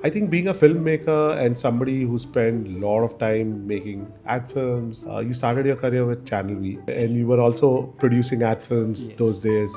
I think being a filmmaker and somebody who spent a lot of time making ad films, you started your career with Channel V, and you were also producing ad films those days.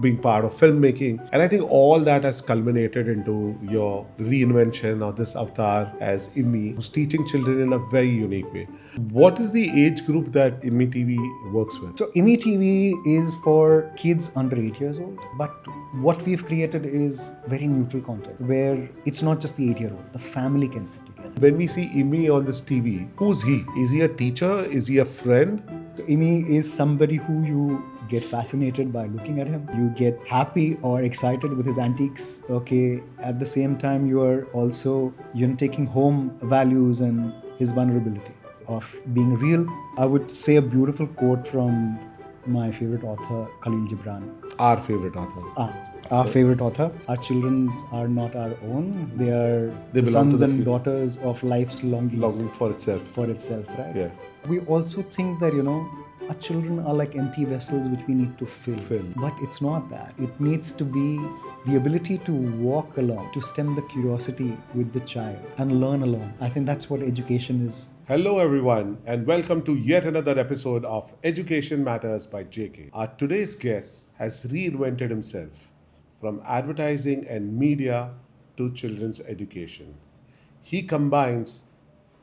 Being part of filmmaking, and I think all that has culminated into your reinvention of this avatar as Immy, who's teaching children in a very unique way. What is the age group that Immy TV works with? So Immy TV is for kids under 8 years old, but what we've created is very neutral content where it's not just the 8-year-old, the family can sit together. When we see Immy on this TV, who's he? Is he a teacher? Is he a friend? So Immy is somebody who you get fascinated by looking at him. You get happy or excited with his antiques. Okay, at the same time, you are also taking home values and his vulnerability of being real. I would say a beautiful quote from my favorite author, Khalil Gibran. Our favorite author. Our favorite author. Our children are not our own. They are They the belong to sons the and future. daughters of life's Longing for itself. right? Yeah. We also think that, our children are like empty vessels which we need to fill. But it's not that. It needs to be the ability to walk along, to stem the curiosity with the child and learn along. I think that's what education is. Hello, everyone, and welcome to yet another episode of Education Matters by JK. Our today's guest has reinvented himself from advertising and media to children's education. He combines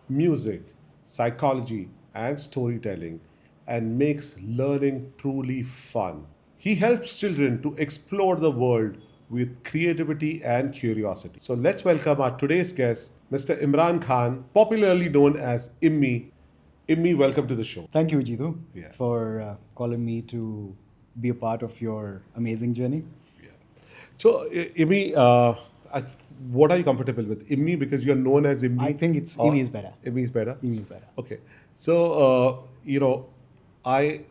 music, psychology, and storytelling and makes learning truly fun. He helps children to explore the world with creativity and curiosity. So let's welcome our today's guest, Mr. Imran Khan, popularly known as Immy. Immy, welcome to the show. Thank you, Jitu, Yeah. for calling me to be a part of your amazing journey. So, Immy, what are you comfortable with? Immy, because you're known as Immy? I think it's or- Immy is better. Immy is better? Immy is better. Okay. So, I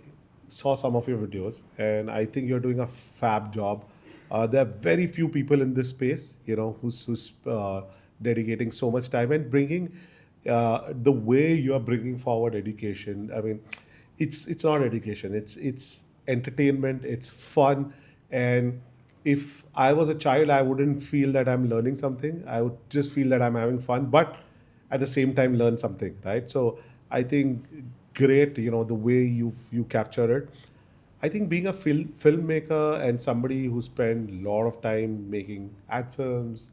saw some of your videos and I think you're doing a fab job. There are very few people in this space, who's dedicating so much time and bringing the way you are bringing forward education. I mean, it's not education. It's entertainment. It's fun. And if I was a child, I wouldn't feel that I'm learning something. I would just feel that I'm having fun, but at the same time learn something, right? So I think great, the way you capture it. I think being a filmmaker and somebody who spent a lot of time making ad films,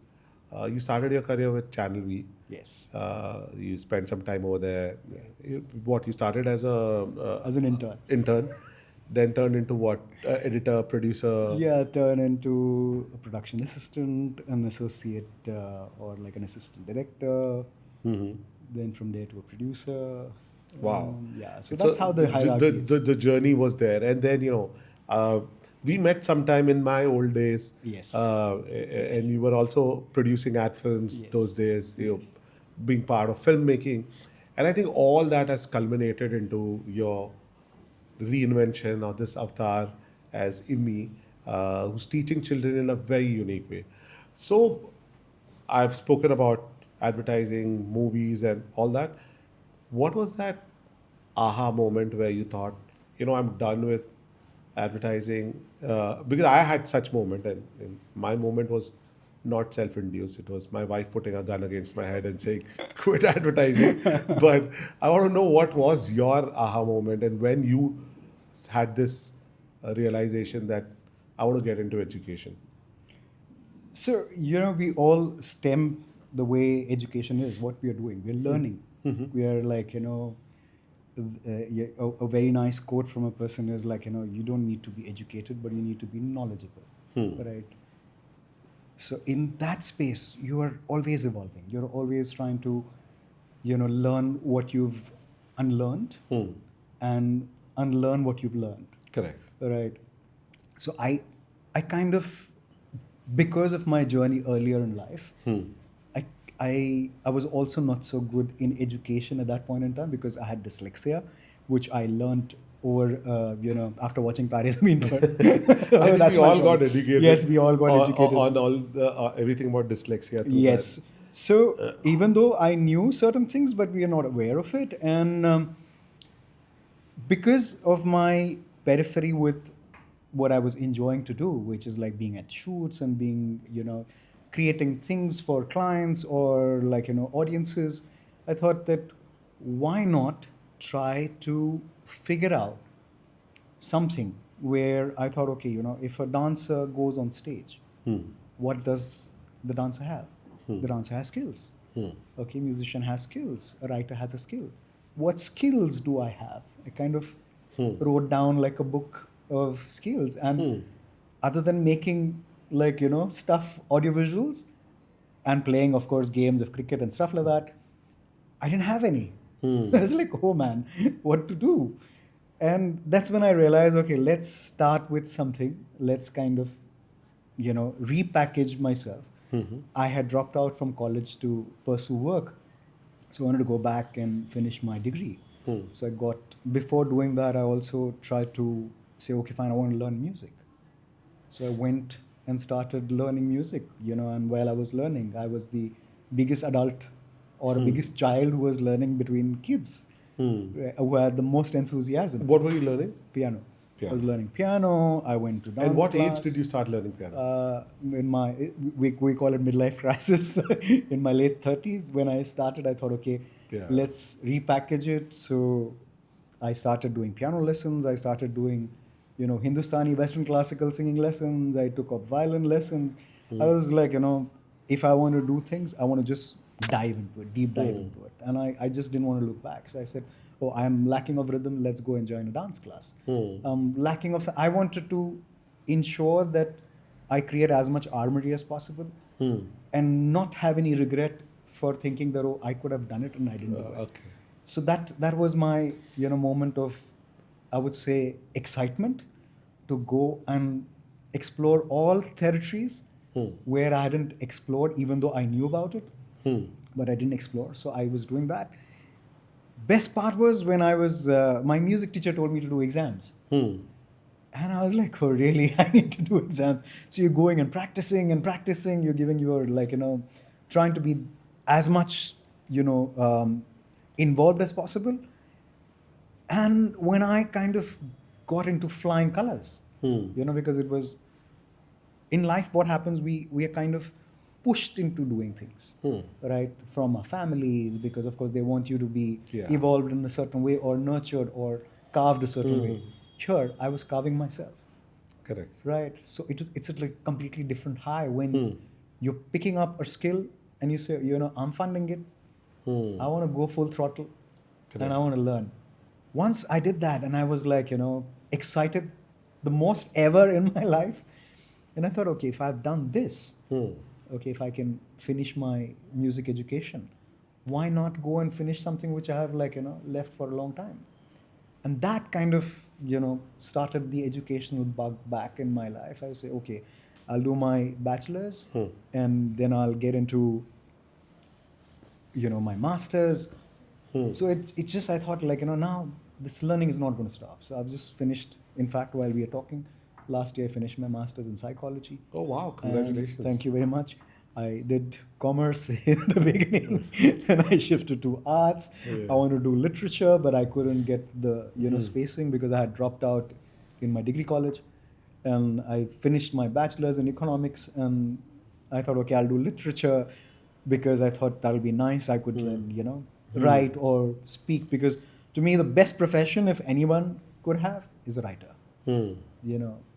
you started your career with Channel V. Yes. You spent some time over there. You started as As an intern. intern, then turned into what? Editor, producer. Yeah, turn into a production assistant, an associate, or like an assistant director. Then from there to a producer. Wow. Yeah, so that's how the hierarchy is. The journey was there. And then, we met sometime in my old days. Yes. And you were also producing ad films Yes. those days, Yes. being part of filmmaking. And I think all that has culminated into your reinvention of this avatar as Immy, who's teaching children in a very unique way. So I've spoken about advertising, movies, and all that. What was that aha moment where you thought, I'm done with advertising? Because I had such moment, and my moment was not self-induced. It was my wife putting a gun against my head and saying, "Quit advertising." But I want to know what was your aha moment, and when you had this realization that I want to get into education. So, we all stem the way education is, what we are doing. We're learning. We are like, a very nice quote from a person is like, you don't need to be educated, but you need to be knowledgeable. Right? So, in that space, you are always evolving. You're always trying to, learn what you've unlearned and unlearn what you've learned. Correct. Right. So I kind of, because of my journey earlier in life, I was also not so good in education at that point in time because I had dyslexia, which I learned over, after watching Tare Zameen Par. I think we all got educated. Yes, we all got educated. On all the, everything about dyslexia. through Yes. that. So even though I knew certain things, but we are not aware of it. And because of my periphery with what I was enjoying to do, which is like being at shoots and being, creating things for clients or like, audiences, I thought that why not try to figure out something where I thought, okay, if a dancer goes on stage, what does the dancer have? The dancer has skills. Okay, musician has skills. A writer has a skill. What skills do I have? I kind of wrote down like a book of skills. And other than making like, stuff, audiovisuals, and playing, of course, games of cricket and stuff like that, I didn't have any. I was like, oh man, what to do? And that's when I realized, okay, let's start with something. Let's kind of, repackage myself. I had dropped out from college to pursue work. So I wanted to go back and finish my degree. So before doing that, I also tried to say, okay, fine, I want to learn music. So I went and started learning music, and while I was learning, I was the biggest adult or biggest child who was learning between kids who had the most enthusiasm. What were you learning? Piano. Piano. I was learning piano. I went to dance And what class. age did you start learning piano? We call it midlife crisis. In my late 30s, when I started, I thought, okay, let's repackage it. So I started doing piano lessons. I started doing, Hindustani, Western classical singing lessons. I took up violin lessons. I was like, if I want to do things, I want to just dive into it, deep dive into it. And I just didn't want to look back. So I said, oh, I'm lacking of rhythm. Let's go and join a dance class. I wanted to ensure that I create as much armory as possible and not have any regret for thinking that, oh, I could have done it and I didn't do it. Okay. So that was my, moment of, I would say, excitement to go and explore all territories where I hadn't explored, even though I knew about it, but I didn't explore. So I was doing that. Best part was when I was, my music teacher told me to do exams. And I was like, oh, really? I need to do exams. So you're going and practicing, you're giving your, like, trying to be as much, involved as possible. And when I kind of got into flying colors, because it was, in life, what happens, we are kind of pushed into doing things, right? From our families, because of course they want you to be evolved in a certain way or nurtured or carved a certain way. Here, I was carving myself. Correct. Right. So it's a like completely different high when you're picking up a skill and you say, I'm funding it. I want to go full throttle. Correct. And I want to learn. Once I did that and I was like, excited the most ever in my life. And I thought, okay, if I've done this, okay, if I can finish my music education, why not go and finish something which I have left for a long time? And that kind of, started the educational bug back in my life. I say, okay, I'll do my bachelor's and then I'll get into, my master's. So it's just, I thought now this learning is not going to stop. So I've just finished, in fact, while we are talking, last year I finished my master's in psychology. Oh, wow. Congratulations. And thank you very much. I did commerce in the beginning, then I shifted to arts. I wanted to do literature, but I couldn't get the spacing because I had dropped out in my degree college. And I finished my bachelor's in economics, and I thought, okay, I'll do literature because I thought that'll be nice. I could, write or speak, because to me the best profession, if anyone could have, is a writer.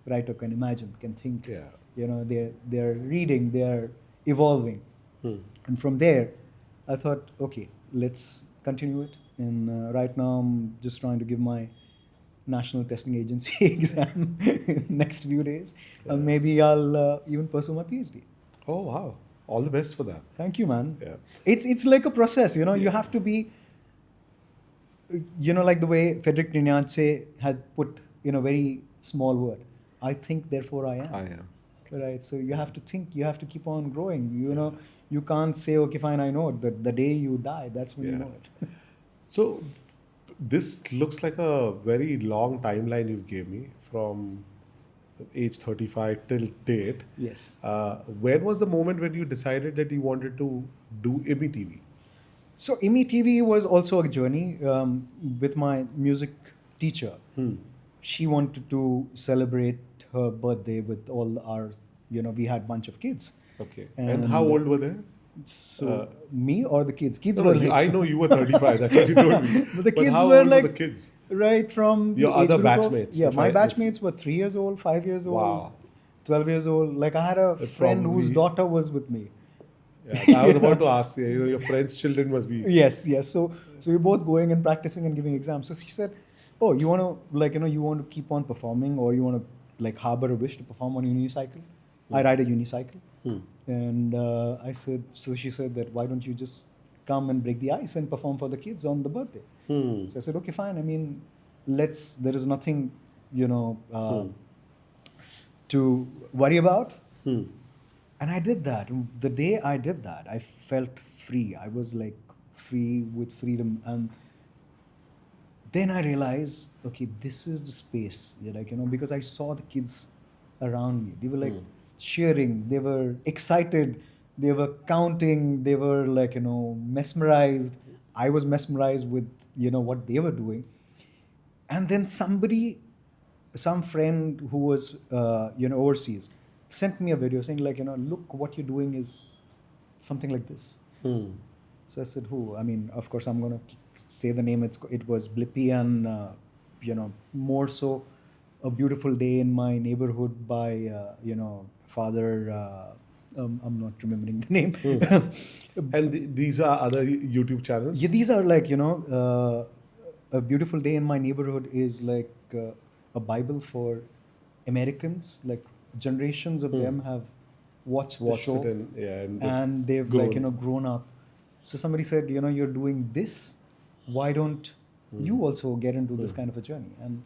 Writer can imagine, can think. They're reading, they're evolving. And from there, I thought, okay, let's continue it. And right now, I'm just trying to give my National Testing Agency exam in next few days. And maybe I'll even pursue my PhD. Oh, wow. All the best for that. Thank you, man. Yeah. It's like a process, you have to be, like the way Frederick Nietzsche had put in a very small word, I think, therefore I am. I am. Right. So you have to think, you have to keep on growing. You can't say, okay, fine, I know it. But the day you die, that's when you know it. So this looks like a very long timeline you gave me from age 35 till date. Yes. When was the moment when you decided that you wanted to do Immy TV? So Immy TV was also a journey with my music teacher. She wanted to celebrate her birthday with all our, we had a bunch of kids. Okay. And how old were they? So me or the kids? Kids No, were no, like I know you were 35. That's what you told me. but the But kids how were old were the like kids? right from Your the age other group of batchmates. yeah, If my I, if, batchmates were 3 years old, 5 years old, wow. 12 years old. Like I had a friend whose Probably. daughter was with me. Yeah. I was about to ask you. You know, your friends' children must be. Yes. So we're both going and practicing and giving exams. So she said, "Oh, you want to you want to keep on performing, or you want to like harbor a wish to perform on a unicycle?" I ride a unicycle, and I said. So she said that why don't you just come and break the ice and perform for the kids on the birthday? So I said, okay, fine. I mean, let's. There is nothing, to worry about. And I did that. The day I did that, I felt free. I was like free with freedom. And then I realized, okay, this is the space. Because I saw the kids around me. They were like cheering. They were excited. They were counting. They were like, mesmerized. I was mesmerized with, what they were doing. And then some friend who was overseas sent me a video saying like, look, what you're doing is something like this. So I said, who? I mean, of course I'm going to say the name. It was Blippi, and more so A Beautiful Day in My Neighborhood by father, I'm not remembering the name. And these are other YouTube channels? Yeah, these are like, A Beautiful Day in My Neighborhood is like a Bible for Americans. Like generations of them have watched the show, and they've grown up. So somebody said, you're doing this. Why don't you also get into this kind of a journey? And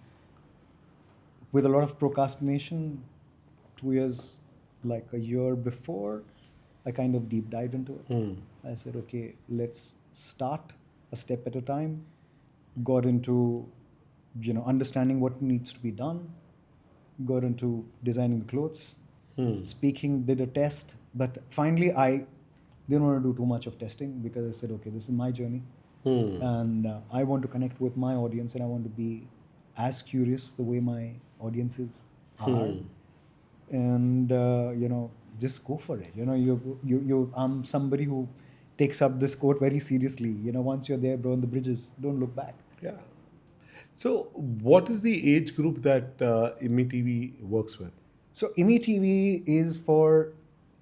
with a lot of procrastination, 2 years, like a year before, I kind of deep dived into it. I said, okay, let's start a step at a time. Got into, understanding what needs to be done. Got into designing the clothes, speaking, did a test. But finally, I didn't want to do too much of testing because I said, okay, this is my journey. And I want to connect with my audience, and I want to be as curious the way my audiences are. And, just go for it. I'm somebody who takes up this quote very seriously. Once you're there, burn the bridges, don't look back. Yeah. So, what is the age group that Immy TV works with? So, Immy TV is for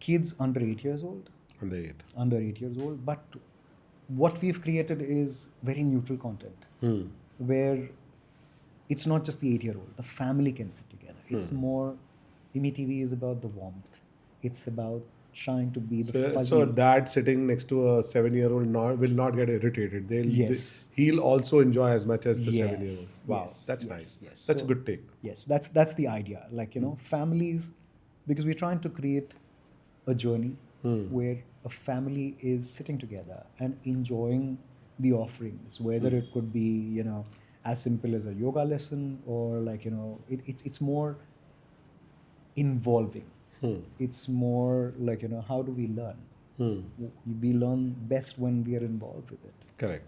kids under 8 years old. Under 8. Under 8 years old. But what we've created is very neutral content where it's not just the 8-year-old. The family can sit together. It's more, Immy TV is about the warmth. It's about trying to be the fuzzy. So a dad sitting next to a 7-year-old will not get irritated. He'll also enjoy as much as the 7-year-old. Wow, that's nice. Yes. That's a good take. Yes, that's the idea. Like, families, because we're trying to create a journey where a family is sitting together and enjoying the offerings, whether it could be, as simple as a yoga lesson, or like, it's more involving. It's more like, how do we learn? We learn best when we are involved with it. Correct.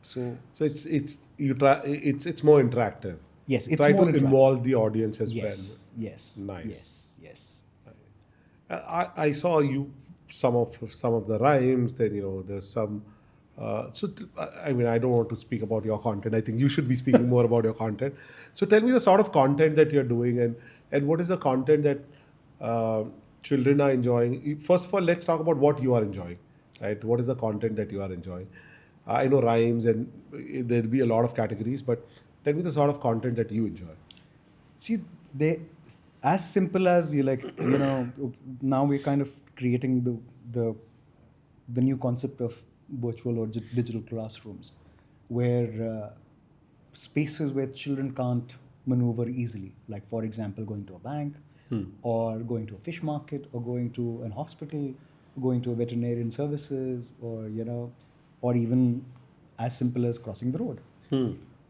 So it's more interactive. Yes, it's try more to interactive. Involve the audience as well. Yes. Nice. Yes. I saw you some of the rhymes. Then there's some. I mean, I don't want to speak about your content. I think you should be speaking more about your content. So tell me the sort of content that you're doing, and what is the content that children are enjoying. First of all, let's talk about what you are enjoying. Right? What is the content that you are enjoying? I know rhymes, and there'll be a lot of categories, but tell me the sort of content that you enjoy. See, as simple as now we're kind of creating the new concept of virtual or digital classrooms, where spaces where children can't maneuver easily, like for example going to a bank, or going to a fish market, or going to an hospital, going to a veterinarian services, or even as simple as crossing the road.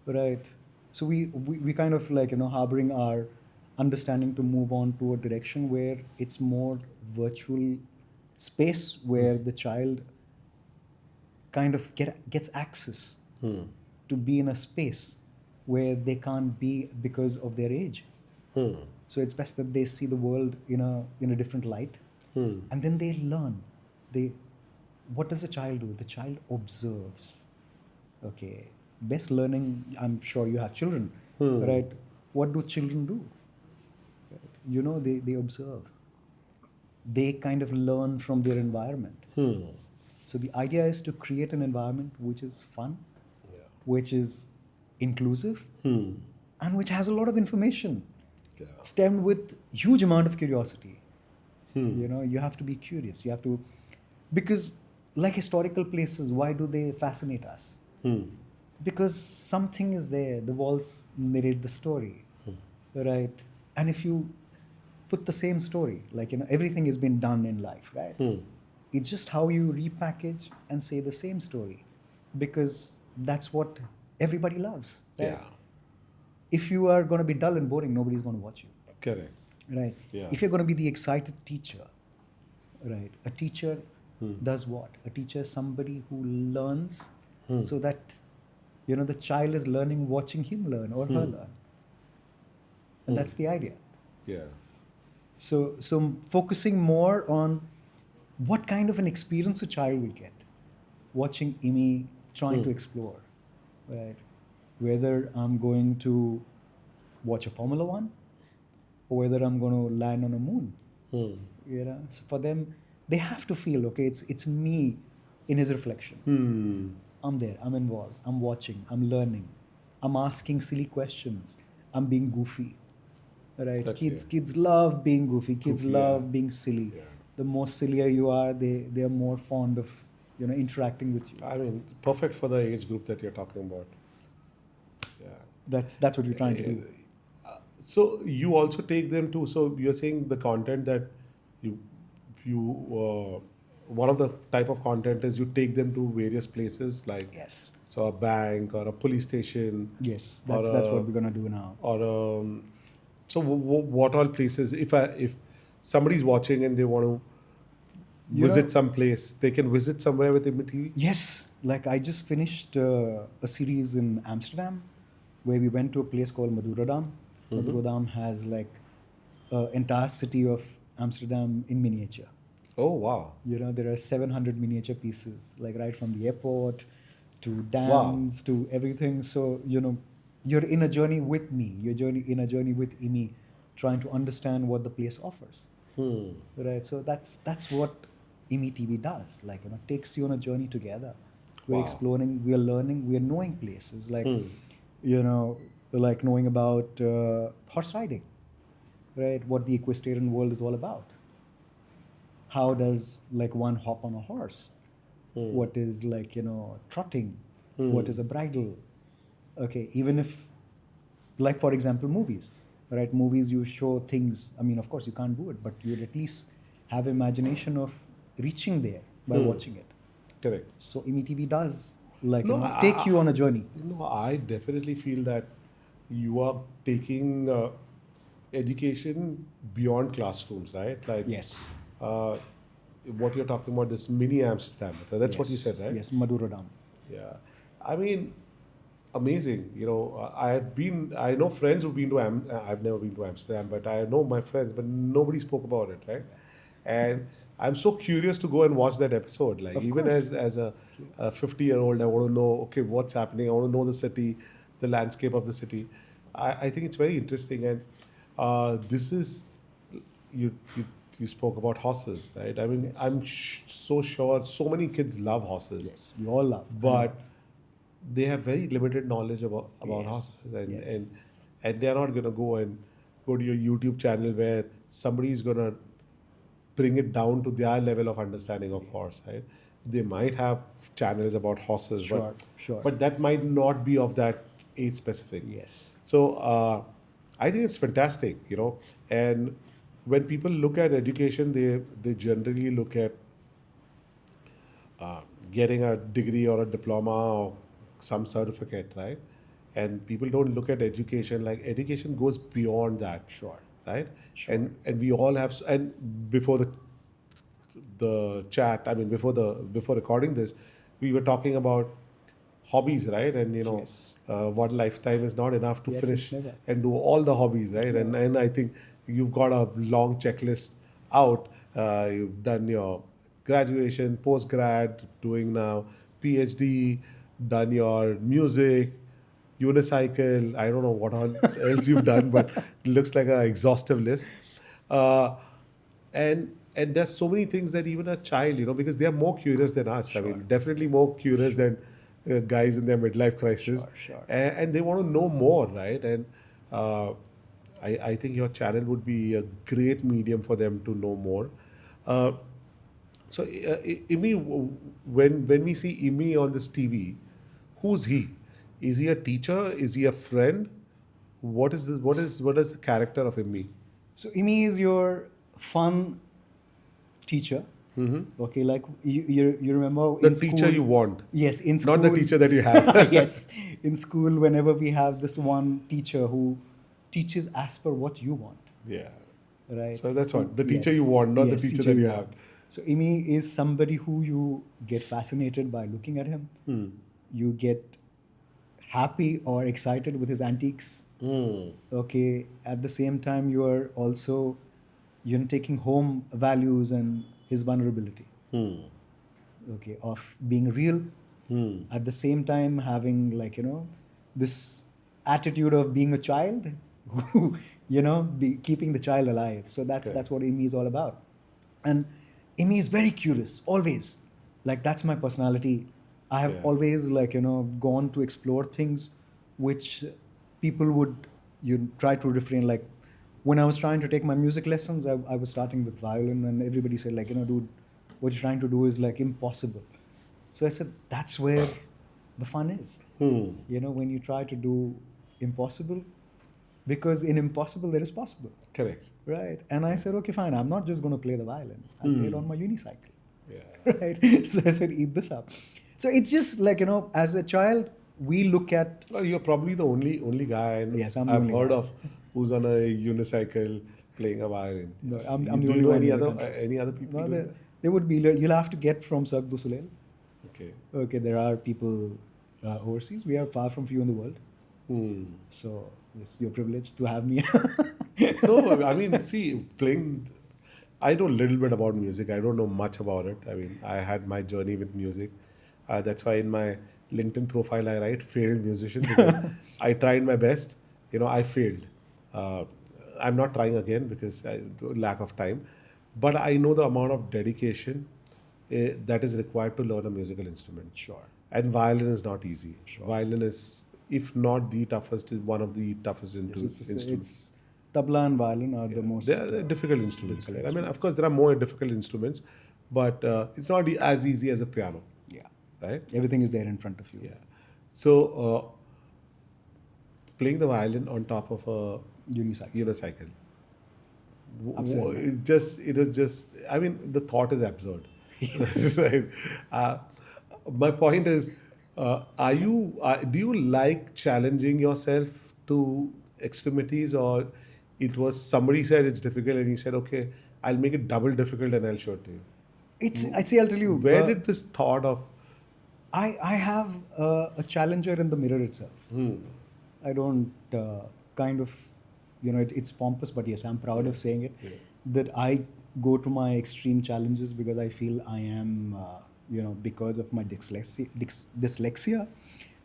Right. So we kind of harboring our understanding to move on to a direction where it's more virtual space where the child kind of gets access to be in a space where they can't be because of their age. So it's best that they see the world in a different light. And then they learn. They, what does the child do? The child observes. Okay, best learning. I'm sure you have children, right? What do children do? Right? You know, they observe. They kind of learn from their environment. So the idea is to create an environment which is fun, which is inclusive, and which has a lot of information, stemmed with huge amount of curiosity. You know, you have to be curious. You have to, because like historical places, why do they fascinate us? Because something is there. The walls narrate the story, right? And if you put the same story, like, you know, everything has been done in life, right? It's just how you repackage and say the same story, because that's what everybody loves, right? Yeah. If you are going to be dull and boring, nobody's going to watch you, Correct. right? Yeah. If you're going to be the excited teacher, right? A teacher does what? A teacher is somebody who learns so that, you know, the child is learning watching him learn or her learn. And that's the idea. Yeah. So focusing more on what kind of an experience a child will get watching Immy trying to explore, right? Whether I'm going to watch a Formula One or whether I'm going to land on a moon. You know, so for them, they have to feel, okay, it's me in his reflection. I'm there, I'm involved, I'm watching, I'm learning, I'm asking silly questions, I'm being goofy. Right? That's Kids love being goofy. Kids Goofy, love yeah. being silly. Yeah. The more sillier you are, they are more fond of, you know, interacting with you. I mean, perfect for the age group that you're talking about. Yeah. That's what you're trying to do. So you also take them to. So you're saying the content that you one of the type of content is you take them to various places, like Yes. so a bank or a police station. Yes, or that's a- what we're gonna do now. Or so what all places? If somebody's watching and they want to You visit know- some place, they can visit somewhere with Immy TV. Yes, like I just finished a series in Amsterdam where we went to a place called Madurodam. Madurodam has like an entire city of Amsterdam in miniature. Oh wow! You know, there are 700 miniature pieces, like right from the airport to Wow. dams to everything. So, you know, you're in a journey with me. You're in a journey with Immy, trying to understand what the place offers. Right. So that's what Immy TV does. Like, you know, takes you on a journey together. We're Wow. exploring, we're learning, we're knowing places. Like, you know, like knowing about horse riding, right? What the equestrian world is all about. How does like one hop on a horse? What is like, you know, trotting? What is a bridle? Okay, even if, like for example, movies, right? Movies, you show things. I mean, of course, you can't do it, but you'd at least have imagination of reaching there by watching it. Correct. So Immy TV does like, No, you know, take you on a journey. No, I definitely feel that you are taking education beyond classrooms, right? Like Yes. what you're talking about, this mini Amsterdam. That's what you Yes. said, right? Yes, Madurodam. Yeah. I mean, amazing. You know, I know friends who've been to I've never been to Amsterdam, but I know my friends, but nobody spoke about it, right? And I'm so curious to go and watch that episode. Like, Of even course. as a 50-year-old, I want to know, okay, what's happening. I want to know the city, the landscape of the city. I think it's very interesting. And this is, you, you, you spoke about horses, right? I mean, Yes. I'm so sure so many kids love horses. Yes, we all love. But they have very limited knowledge about Yes, horses, yes. and they're not gonna go to your YouTube channel where somebody is gonna bring it down to their level of understanding of horse, right? They might have channels about horses, Sure, sure. but that might not be of that age specific. Yes. So I think it's fantastic, you know. And when people look at education, they generally look at getting a degree or a diploma or some certificate, right? And people don't look at education like education goes beyond that. Sure. Right? Sure. And we all have, and before the chat, I mean before recording this, we were talking about hobbies, right? And you know, Yes. one lifetime is not enough to Yes, finish it's never. and do all the hobbies, right? And I think you've got a long checklist out. You've done your graduation, post grad, doing now PhD, done your music, unicycle. I don't know what all else you've done, but it looks like an exhaustive list. Uh, and there's so many things that even a child, because they are more curious than us. I Sure. mean, definitely more curious Sure. than guys in their midlife crisis, Sure. and they want to know more, right? And uh, I think your channel would be a great medium for them to know more. Uh, Imi, when we see Imi on this TV, who's he? Is he a teacher? Is he a friend? What is the character of Imi? So Imi is your fun teacher. Okay, like you remember The in teacher school. you want, Yes, in school. not the teacher that you have. Yes, in school, whenever we have this one teacher who teaches as per what you want, Yeah. right? So that's what the teacher Yes, you want, not yes, the teacher that you have. want. So Imi is somebody who you get fascinated by looking at him. You get happy or excited with his antiques. Okay, at the same time, you are also, taking home values and his vulnerability. Okay, of being real. At the same time, having this attitude of being a child, who keeping the child alive. So that's Correct. that's what Amy is all about. And Amy is very curious, always. Like that's my personality. I have Yeah. always gone to explore things which people would try to refrain. Like when I was trying to take my music lessons, I was starting with violin, and everybody said dude, what you're trying to do is like impossible. So I said that's where the fun is. When you try to do impossible, because in impossible there is possible. Correct. Right. And I said, okay, fine. I'm not just going to play the violin. I'll play it on my unicycle. Yeah. Right. So I said, eat this up. So it's just like, as a child, we look at. Well, you're probably the only guy Yes, I'm the I've only heard guy. of who's on a unicycle playing a violin. No, I'm Do the you only know one any in the other country. any other people? No, doing there would be, you'll have to get from Cirque du Soleil. that? Okay. Okay, there are people overseas. We are far from few in the world. So it's your privilege to have me. No, I mean, see, playing. I know a little bit about music. I don't know much about it. I mean, I had my journey with music. That's why in my LinkedIn profile I write failed musician because I tried my best. I failed. Uh, I'm not trying again because lack of time. But I know the amount of dedication that is required to learn a musical instrument. Sure. And violin is not easy. Violin is, if not the toughest, is one of the toughest Yes, instruments. it's tabla and violin are the most. They're difficult instruments, right? I mean, of course, there are more difficult instruments, but it's not as easy as a piano, Yeah. right? Everything is there in front of you. Yeah. So, playing the violin on top of a Unicycle. unicycle, Absurd. it was just. I mean, the thought is absurd. Right? My point is, do you like challenging yourself to extremities, or it was somebody said it's difficult and you said, okay, I'll make it double difficult and I'll show it to you. I'll tell you. Where did this thought of I have a challenger in the mirror itself. I don't kind of, it's pompous, but yes, I'm proud of saying it. Yeah. That I go to my extreme challenges because I feel I am, because of my dyslexia,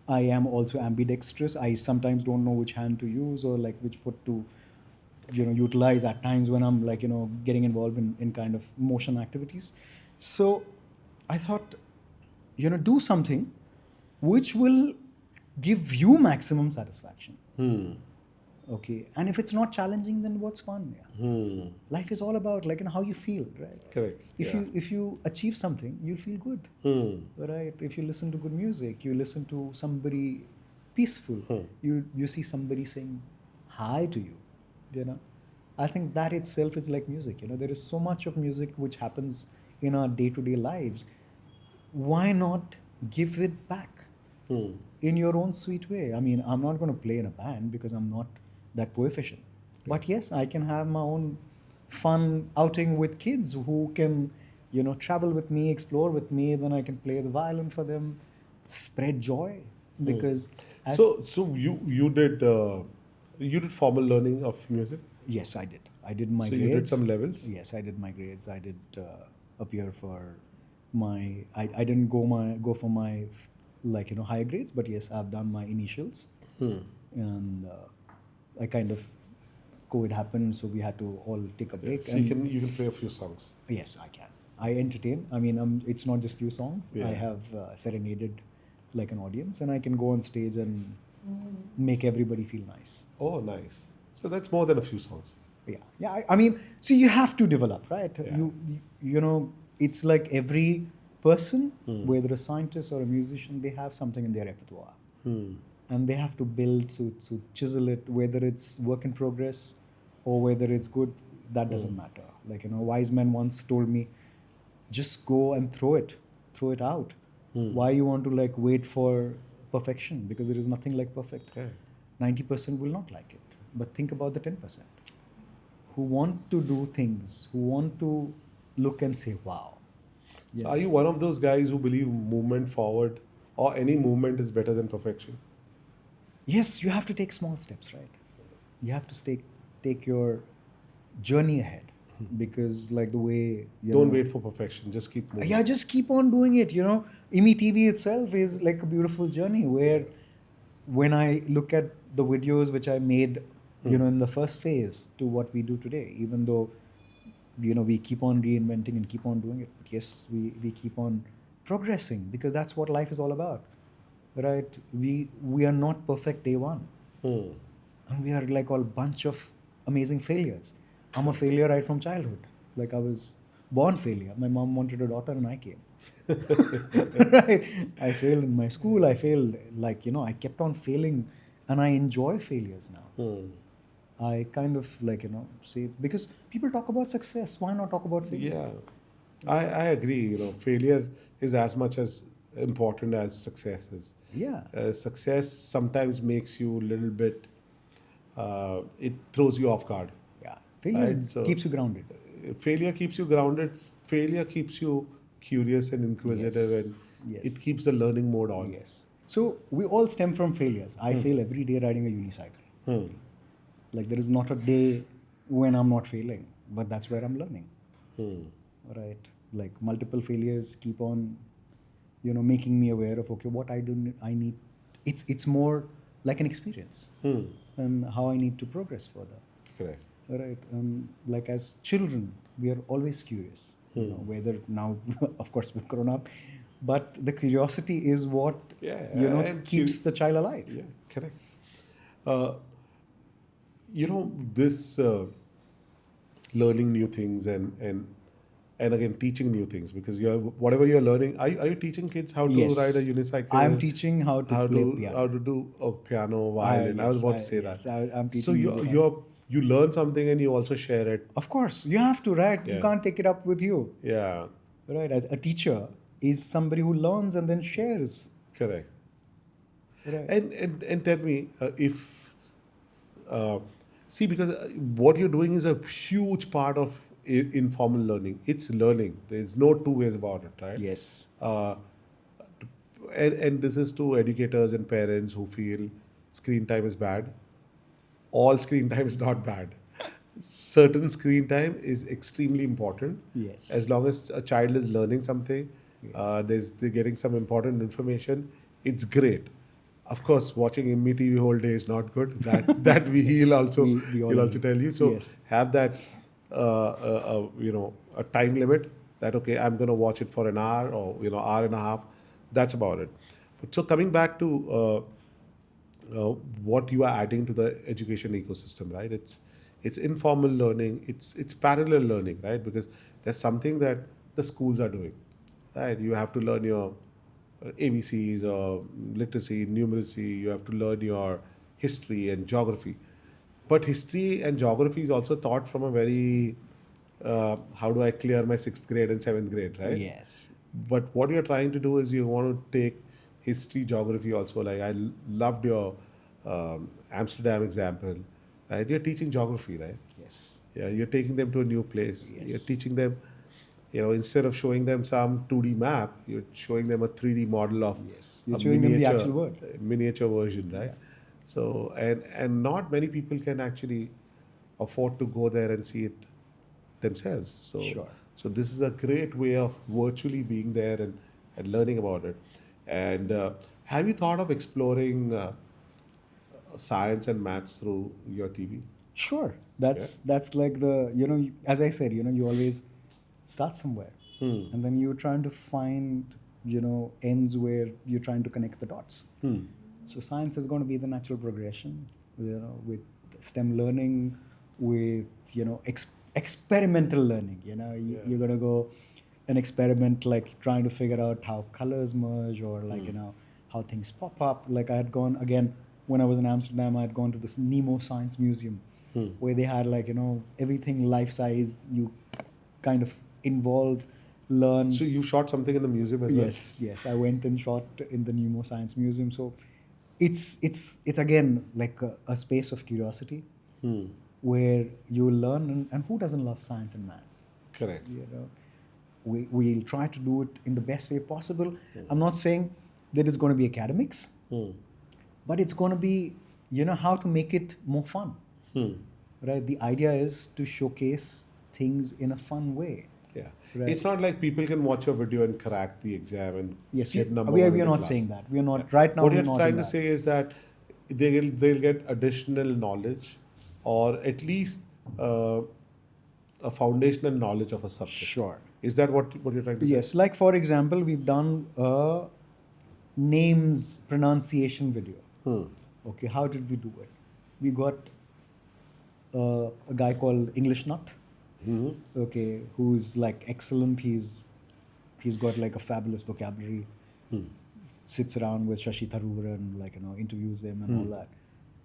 I am also ambidextrous. I sometimes don't know which hand to use or like which foot to, utilize at times when I'm like, getting involved in kind of motion activities. So I thought, do something which will give you maximum satisfaction. Okay. And if it's not challenging, then what's fun? Yeah. Life is all about like how you feel, right? correct? If you achieve something, you'll feel good. Right? If you listen to good music, you listen to somebody peaceful, you see somebody saying hi to you. I think that itself is like music. There is so much of music which happens in our day-to-day lives. Why not give it back in your own sweet way? I mean, I'm not going to play in a band because I'm not that proficient. But yes, I can have my own fun outing with kids who can, travel with me, explore with me. Then I can play the violin for them, spread joy. Because So you did formal learning of music? yes, I did. I did my So grades. you did some levels? Yes, I did my grades. I did appear for my. I didn't go for my like higher grades, but yes, I've done my initials, and I kind of COVID happened, so we had to all take a break. So you can play a few songs. Yes, I can. I entertain. I mean, it's not just few songs. Yeah. I have serenaded like an audience, and I can go on stage and make everybody feel nice. Oh, nice. So that's more than a few songs. Yeah, yeah. I mean, see, you have to develop, right? Yeah. You know, it's like every person, whether a scientist or a musician, they have something in their repertoire, and they have to build to chisel it. Whether it's work in progress or whether it's good, that doesn't matter. Like wise men once told me, just go and throw it out. Why you want to like wait for perfection? Because there is nothing like perfect. Okay. 90% will not like it, but think about the 10% who want to do things, who want to look and say, wow. So are you one of those guys who believe movement forward or any movement is better than perfection? Yes, you have to take small steps, right? You have to take your journey ahead, because like the way Don't wait for perfection. Just keep moving. yeah, just keep on doing it. Immy TV itself is like a beautiful journey where when I look at the videos which I made, in the first phase to what we do today, even though, we keep on reinventing and keep on doing it. But yes, we keep on progressing, because that's what life is all about, right? We are not perfect day one. And we are like all bunch of amazing failures. I'm a failure right from childhood. Like I was born failure. My mom wanted a daughter and I came. Right? I failed in my school. I failed, like, I kept on failing, and I enjoy failures now. I kind of like, say, because people talk about success. Why not talk about failures? Yeah. I agree. Failure is as much as important as success is. Yeah. Success sometimes makes you a little bit, it throws you off guard. Yeah. Failure Right, so- keeps you grounded. Failure keeps you grounded. Failure keeps you curious and inquisitive, Yes. and Yes. it keeps the learning mode on. Yes. So we all stem from failures. I fail every day riding a unicycle. Like there is not a day when I'm not failing, but that's where I'm learning. Right? Like multiple failures keep on, making me aware of, okay, what I need. It's more like an experience and how I need to progress further. Correct. Right? Like as children, we are always curious. Whether now, of course, we've grown up, but the curiosity is what and keeps the child alive. Yeah, correct. This learning new things and again teaching new things, because whatever you're learning. Are you teaching kids how to Yes. ride a unicycle? I'm teaching how to play piano. How to do a piano, violin. I was about to say yes, that. I'm So teaching you learn something and you also share it. Of course, you have to, right? You Yeah. can't take it up with you. Yeah, Right? A teacher is somebody who learns and then shares. correct. Right? And tell me if see, because what you're doing is a huge part of informal learning. It's learning. There's no two ways about it, right? Yes. And this is to educators and parents who feel screen time is bad. All screen time is not bad. Certain screen time is extremely important. Yes. As long as a child is learning something, Yes. they're getting some important information, it's great. Of course, watching Immy TV whole day is not good. That he'll also We all he'll also know. tell you. So Yes. have that a time limit, that okay, I'm going to watch it for an hour or hour and a half. That's about it. But so coming back to what you are adding to the education ecosystem, right? It's informal learning. It's parallel learning, right? Because there's something that the schools are doing, right? You have to learn your ABCs or literacy, numeracy. You have to learn your history and geography. But history and geography is also taught from a very how do I clear my 6th grade and 7th grade, right? Yes. But what you're trying to do is you want to take history, geography also. Like I loved your Amsterdam example, right? You're teaching geography, right? Yes. Yeah, you're taking them to a new place. Yes. You're teaching them, instead of showing them some 2D map, you're showing them a 3D model of Yes. You're a showing them the actual world. miniature version, right? Yeah. So and not many people can actually afford to go there and see it themselves. So, Sure. so this is a great way of virtually being there and learning about it. And have you thought of exploring science and maths through your TV? Sure. Yeah. That's like the, as I said, you always start somewhere. Hmm. And then you're trying to find, ends where you're trying to connect the dots. Hmm. So science is going to be the natural progression, with STEM learning, with, experimental learning. Yeah. You're going to go and experiment, like trying to figure out how colors merge, or like, how things pop up. Like I had gone again, when I was in Amsterdam, I had gone to this Nemo Science Museum, where they had like, everything life size, you kind of involve, learn. So you've shot something in the museum as well? Yes. I went and shot in the Nemo Science Museum. So it's again like a space of curiosity, Hmm. where you learn, and who doesn't love science and maths? Correct. We'll try to do it in the best way possible. I'm not saying that it's going to be academics, Hmm. but it's going to be, how to make it more fun. Hmm. Right? The idea is to showcase things in a fun way. Yeah. Right. It's not like people can watch a video and crack the exam and Yes, get number we one are in the not class. saying that. We are not right now. What we're you're not trying in to that. say is that they'll get additional knowledge, or at least a foundational knowledge of a subject. Sure. Is that what you're trying to say? Yes, like for example, we've done a names pronunciation video. Hmm. Okay, how did we do it? We got a guy called English Nut. Hmm. Okay, who's like excellent. He's got like a fabulous vocabulary. Hmm. Sits around with Shashi Tharoor and like interviews them and all that.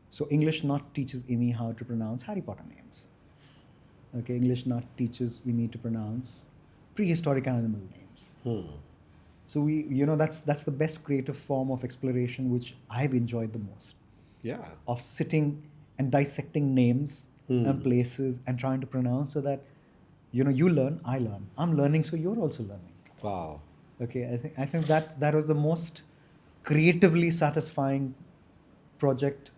So English Nut teaches Immy how to pronounce Harry Potter names. Okay, English Nut teaches Immy to pronounce prehistoric animal names. Hmm. So we, that's the best creative form of exploration which I've enjoyed the most. Yeah. Of sitting and dissecting names and places and trying to pronounce, so that you learn, I learn, I'm learning, so you're also learning. Wow. Okay, I think that was the most creatively satisfying project,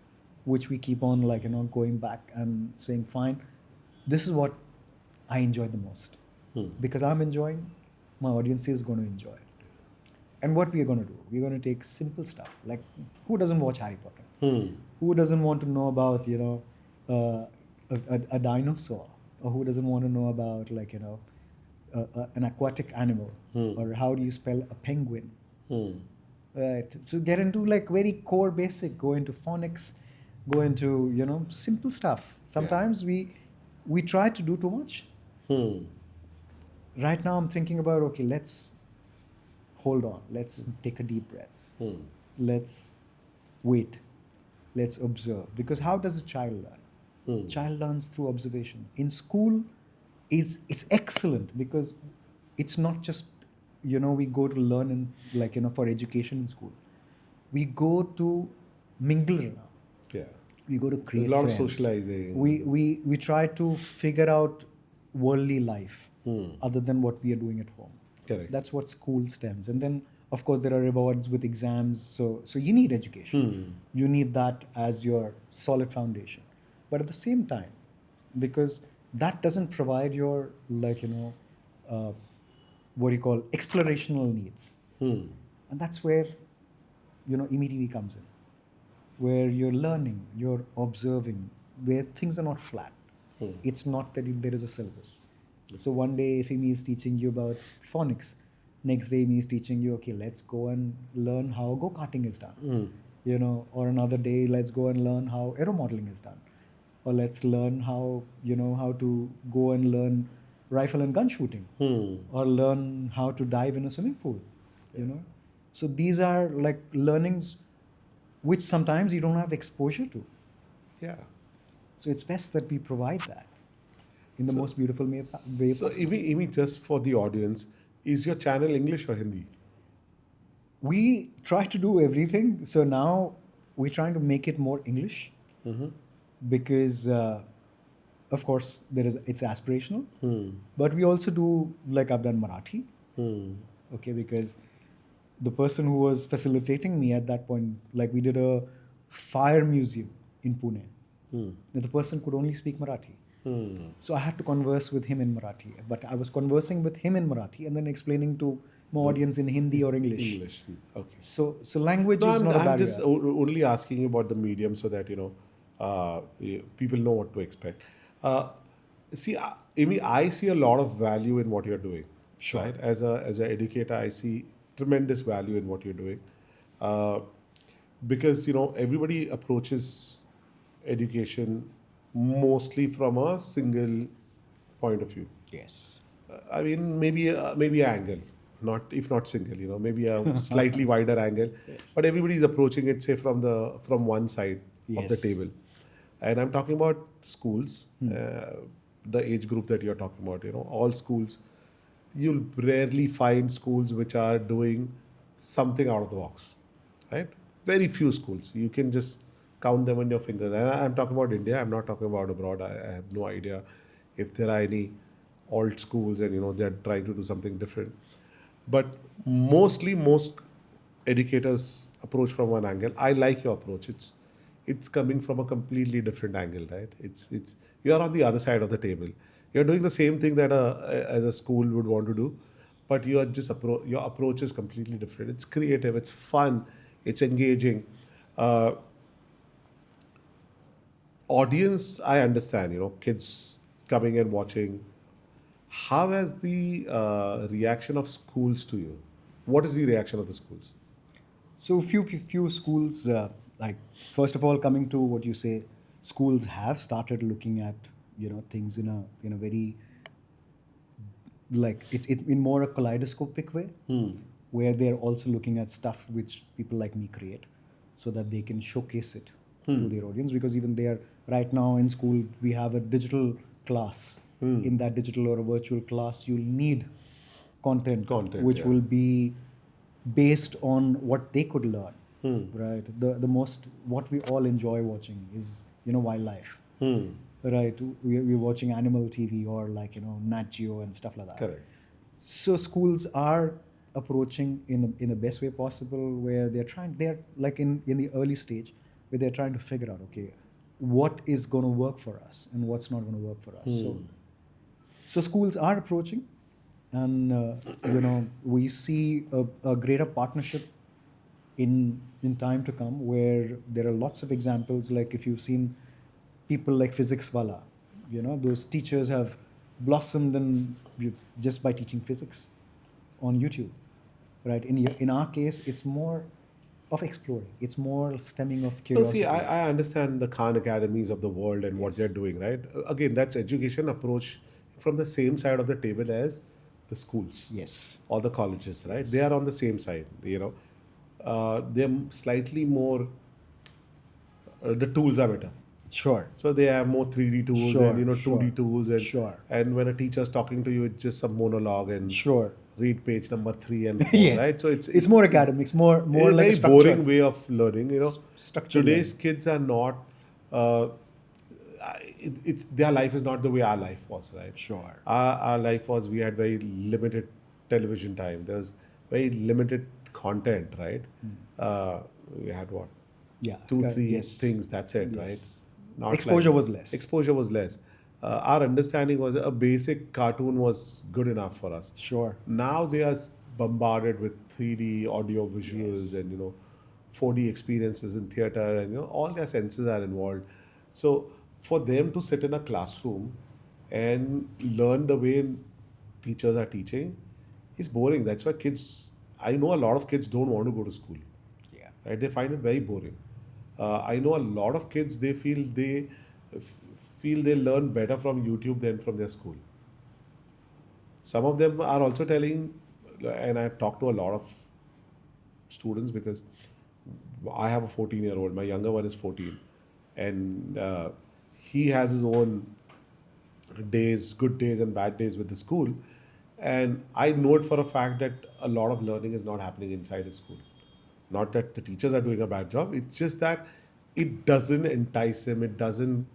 which we keep on like going back and saying, fine, this is what I enjoy the most, because I'm enjoying, my audience is going to enjoy it. And what we are going to do, we're going to take simple stuff like, who doesn't watch Harry Potter? Who doesn't want to know about a dinosaur, or who doesn't want to know about like an aquatic animal, or how do you spell a penguin? Right. So get into like very core basic, go into phonics, go into simple stuff. Sometimes we try to do too much. Right now I'm thinking about, okay, let's hold on, let's take a deep breath. Let's wait. Let's observe. Because how does a child learn? Child learns through observation. In school, it's excellent because it's not just we go to learn in like for education in school. We go to mingle around. Yeah. We go to create There's a lot friends. of socializing. We try to figure out worldly life other than what we are doing at home. Correct. That's what school stems. And then of course there are rewards with exams. So you need education. You need that as your solid foundation. But at the same time, because that doesn't provide your like what do you call explorational needs. And that's where Immy TV comes in, where you're learning, you're observing, where things are not flat. It's not that there is a syllabus. So one day if Immy is teaching you about phonics, next day Immy is teaching you, okay, let's go and learn how go-karting is done. Or another day let's go and learn how aero modeling is done. Or let's learn how how to go and learn rifle and gun shooting, or learn how to dive in a swimming pool. So these are like learnings which sometimes you don't have exposure to. Yeah. So it's best that we provide that in the most beautiful way So, possible. Immy, just for the audience, is your channel English or Hindi? We try to do everything. So now we're trying to make it more English, because of course it's aspirational. But we also do, like I've done Marathi. Okay, because the person who was facilitating me at that point, like we did a fire museum in Pune. Now, the person could only speak Marathi. So I had to converse with him in Marathi. But I was conversing with him in Marathi and then explaining to my The audience in Hindi or English. English. Okay. So language No, is not a I'm just barrier. only asking you about the medium so that, people know what to expect. Uh, see, Amy, I see a lot of value in what you're doing. Sure. Right? As an educator, I see tremendous value in what you're doing. Uh, because, everybody approaches education mostly from a single point of view. Yes. I mean, maybe an angle, not if not single, maybe a slightly wider angle, but everybody is approaching it, say from one side of the Yes. table, and I'm talking about schools, the age group that you're talking about. All schools. You'll rarely find schools which are doing something out of the box, right? Very few schools. You can just count them on your fingers. And I'm talking about India. I'm not talking about abroad. I have no idea if there are any alt schools and they're trying to do something different. But mostly most educators approach from one angle. I like your approach. It's coming from a completely different angle, right? It's you're on the other side of the table. You're doing the same thing that as a school would want to do, but your approach is completely different. It's creative, it's fun, it's engaging. Uh, Audience, I understand. Kids coming and watching. How has the reaction of schools to you? What is the reaction of the schools? So few schools, like first of all, coming to what you say, schools have started looking at things in a very, like it in more a kaleidoscopic way, where they're also looking at stuff which people like me create, so that they can showcase it to their audience. Because even there right now in school we have a digital class. In that digital or a virtual class, you'll need content, which Yeah. will be based on what they could learn. Right. The most what we all enjoy watching is wildlife. Right. We're watching animal TV or like Nat Geo and stuff like that. Correct. So schools are approaching in the best way possible, where they're like in the early stage, where they're trying to figure out, okay, what is going to work for us and what's not going to work for us. So schools are approaching, and we see a greater partnership in time to come, where there are lots of examples. Like if you've seen people like Physics Wala, those teachers have blossomed just by teaching physics on YouTube, right? In our case, it's more of exploring. It's more stemming of No, curiosity. see, I understand the Khan Academies of the world and what they're Yes. doing, right? Again, that's education approach from the same side of the table as the schools Yes. or the colleges, right? They are on the same side, they're slightly more, the tools are better. Sure. So they have more 3D tools Sure, and 2D sure, tools, and sure. and when a teacher's talking to you, it's just a monologue and Sure. read page number 3 and 4, Yes. right? So It's more academics, more it's like a a very structured. boring way of learning. Structured Today's learning. kids are not. Uh, it's their life is not the way our life was, right? Sure. Our life was, we had very limited television time. There was very limited content, right? We had what? Yeah. Two, three Yes. things. That's it, Yes. right? Not Exposure was less. Exposure was less. Our understanding was a basic cartoon was good enough for us. Sure. Now they are bombarded with 3D audio visuals, Yes. and 4D experiences in theater, and all their senses are involved. So for them to sit in a classroom and learn the way teachers are teaching is boring. That's why I know a lot of kids don't want to go to school. Yeah. Right? They find it very boring. I know a lot of kids, they feel they learn better from YouTube than from their school. Some of them are also telling, and I've talked to a lot of students, because I have a 14-year-old. My younger one is 14, and he has his own days, good days and bad days with the school. And I know it for a fact that a lot of learning is not happening inside his school. Not that the teachers are doing a bad job, it's just that it doesn't entice him, it doesn't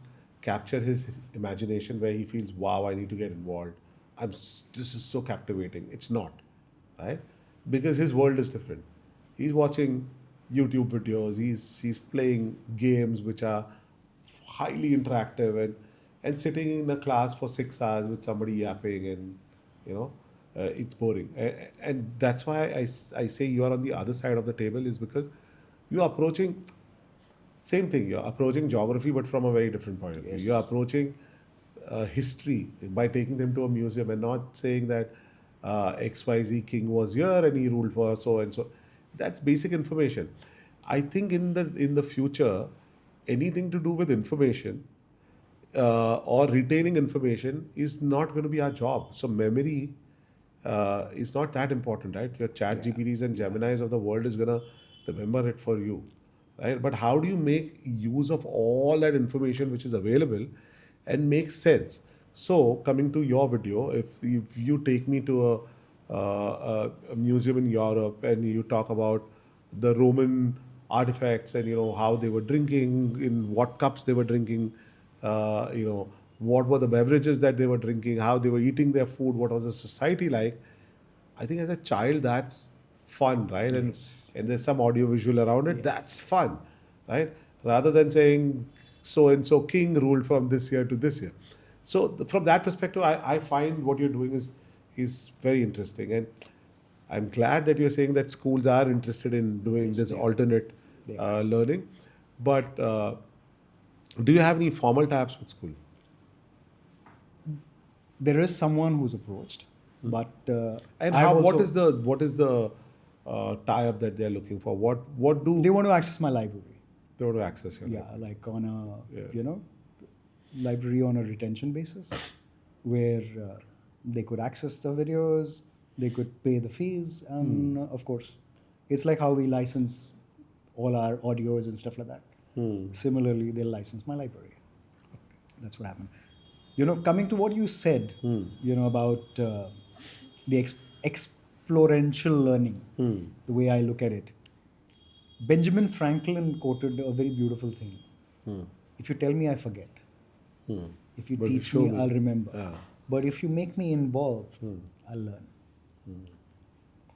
capture his imagination where he feels, wow, I need to get involved. This is so captivating. It's not, right? Because his world is different. He's watching YouTube videos, he's playing games which are highly interactive, and and sitting in a class for 6 hours with somebody yapping, and you know, it's boring. And that's why I say you are on the other side of the table, is because you're approaching same thing. You're approaching geography, but from a very different point of view. You're Yes. approaching history by taking them to a museum and not saying that XYZ king was here and he ruled for so and so. That's basic information. I think in the future, anything to do with information or retaining information is not going to be our job. So memory is not that important, right? Your chat Yeah. GPTs and Geminis of the world is going to remember it for you, right? But how do you make use of all that information which is available and make sense? So coming to your video, if you take me to a museum in Europe and you talk about the Roman artifacts and how they were drinking, in what cups they were drinking, what were the beverages that they were drinking, how they were eating their food, what was the society like. I think as a child that's fun, right? and Yes. and there's some audio visual around it, Yes. that's fun, right? Rather than saying so and so king ruled from this year to this year. So from that perspective, I find what you're doing is very interesting, and I'm glad that you're saying that schools are interested in doing Yes, this they are. alternate They are. learning. But do you have any formal tabs with school? There is someone who's approached, but And I've how? What also is the tie-up that they're looking for? What do they want to access my library. they want to access your Yeah, library? like on a Yeah. library on a retention basis, where they could access the videos, they could pay the fees, and of course, it's like how we license all our audios and stuff like that. Similarly, they'll license my library. That's what happened. Coming to what you said, about the experiential learning, the way I look at it. Benjamin Franklin quoted a very beautiful thing. If you tell me, I forget. If you But if you teach show me, me. I'll remember. Yeah. But if you make me involved, I'll learn.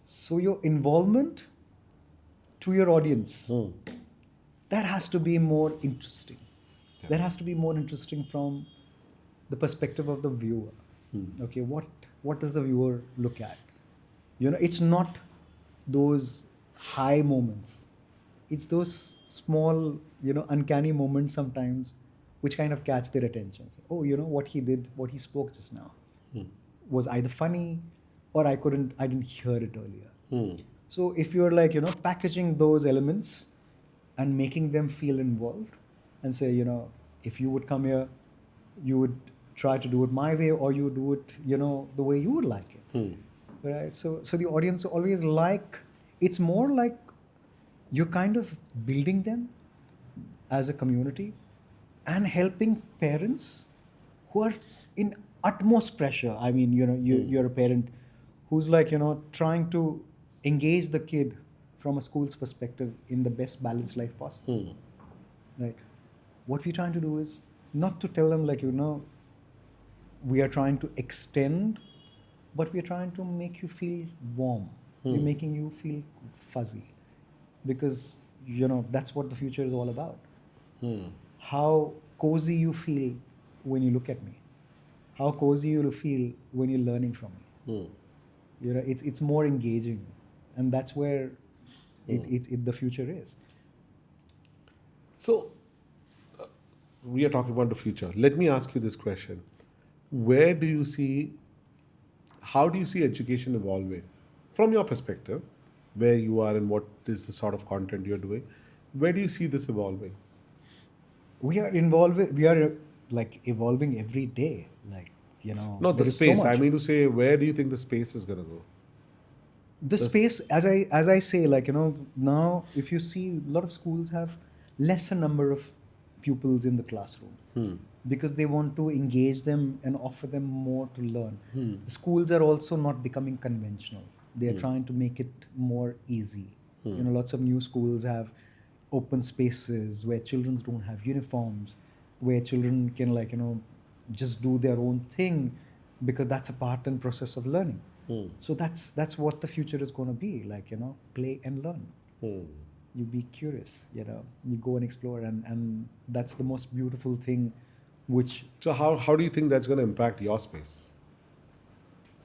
So your involvement to your audience, that has to be more interesting. That has to be more interesting from the perspective of the viewer. Okay, what does the viewer look at? It's not those high moments. It's those small, uncanny moments sometimes which kind of catch their attention. Say, oh, what he did, what he spoke just now was either funny or I didn't hear it earlier. So if you're like, packaging those elements and making them feel involved and say, if you would come here, you would try to do it my way, or you do it, the way you would like it. Right? So the audience always it's more like you're kind of building them as a community and helping parents who are in utmost pressure. I mean, you're a parent who's like, trying to engage the kid from a school's perspective in the best balanced life possible. Right? What we're trying to do is not to tell them like, we are trying to extend, but we're trying to make you feel warm. We're making you feel fuzzy, because that's what the future is all about. How cozy you feel when you look at me, how cozy you feel when you're learning from me. It's more engaging, and that's where the future is. So we are talking about the future. Let me ask you this question: Where do you see? How do you see education evolving from your perspective, where you are and what is the sort of content you're doing? Where do you see this evolving? We are like evolving every day, like No, the there is so space. I much. mean to say, where do you think the space is going to go? The space, as I say, like now if you see, a lot of schools have lesser number of pupils in the classroom, because they want to engage them and offer them more to learn. Schools are also not becoming conventional. They are trying to make it more easy. Lots of new schools have open spaces where children don't have uniforms, where children can like just do their own thing, because that's a part and process of learning. So that's what the future is going to be like, play and learn. You be curious, you go and explore, and that's the most beautiful thing which So how do you think that's going to impact your space?